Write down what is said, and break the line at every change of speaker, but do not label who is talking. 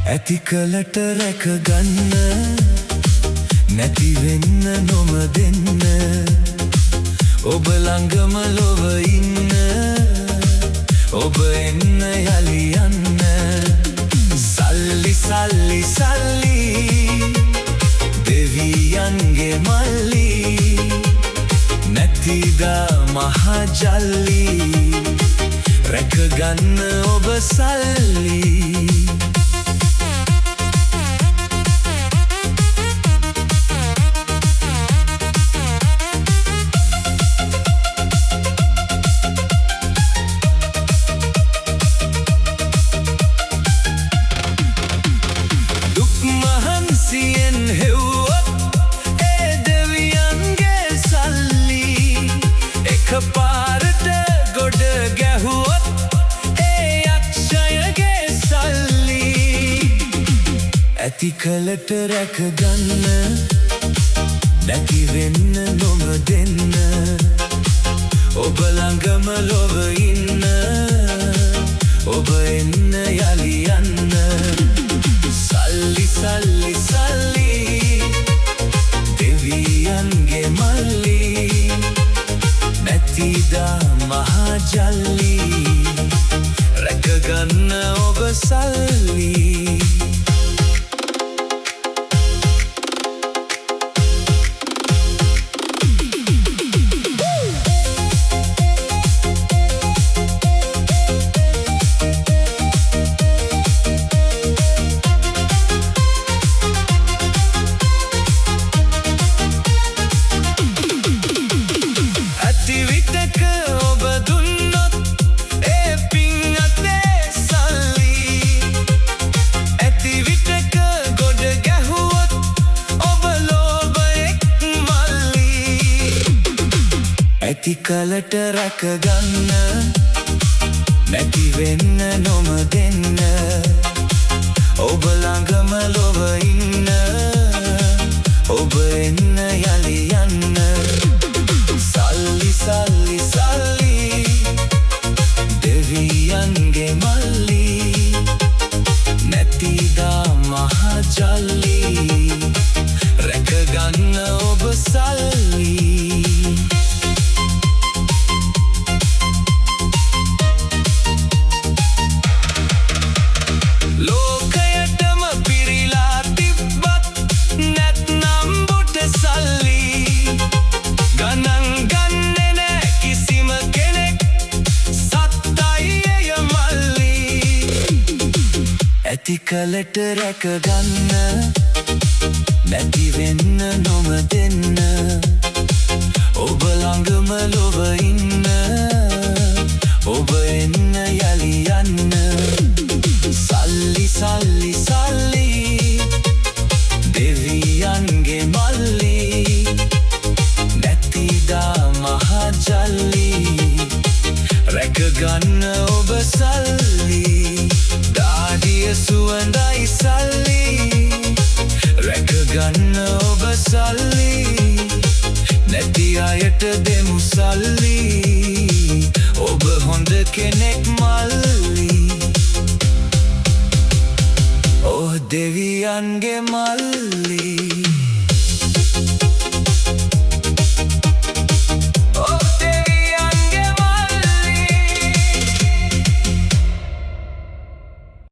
ඇති කලට රැක ගන්න නැති වෙන්න නොම දෙන්න ඔබ ළඟම ලොව ඉන්න ඔබ එන්න යලි යන්න සල්ලි සල්ලි සල්ලි දෙවියන්ගේ මල්ලි නැතිදා මහා ජල්ලි රැක ගන්න ඔබ සල්ලි පාරට ගොඩ ගැහුවොත් ඒ යක්ෂයගේ සල්ලි ඇති කලට රැක ගන්න නැති වෙන්න නොම දෙන්න ඔබ ළඟම ලොව ඉන්න ඔබ එන්න යලි යන්න සල්ලි සල්ලි සල්ලි දෙවියන්ගේ මල්ලි නැතිදා මහා ජල්ලි රැක ගන්න ඔබ සල්ලි ඇති කලට රැක ගන්න නැති වෙන්න නොම දෙන්න ඔබ ළඟම ලොව ඉන්න ඔබ එන්න යලි යන්න සල්ලි සල්ලි සල්ලි දෙවියන්ගේ මල්ලි නැතිදා මහා ජල්ලි රැක ගන්න ඔබ සල්ලි ඇති කලට රැක ගන්න නැති වෙන්න නොම දෙන්න ඔබ ළඟම ලොව ඉන්න ඔබ එන්න යලි යන්න සල්ලි සල්ලි සල්ලි දෙවියන්ගේ මල්ලි නැතිදා මහා ජල්ලි රැක ගන්න ඔබ සල්ලි සුවඳයි සල්ලි රැක ගන්න ඔබ සල්ලි නැති අයට දෙමු සල්ලි ඔබ හොඳ කෙනෙක් මල්ලි ඔහ් දෙවියන්ගේ මල්ලි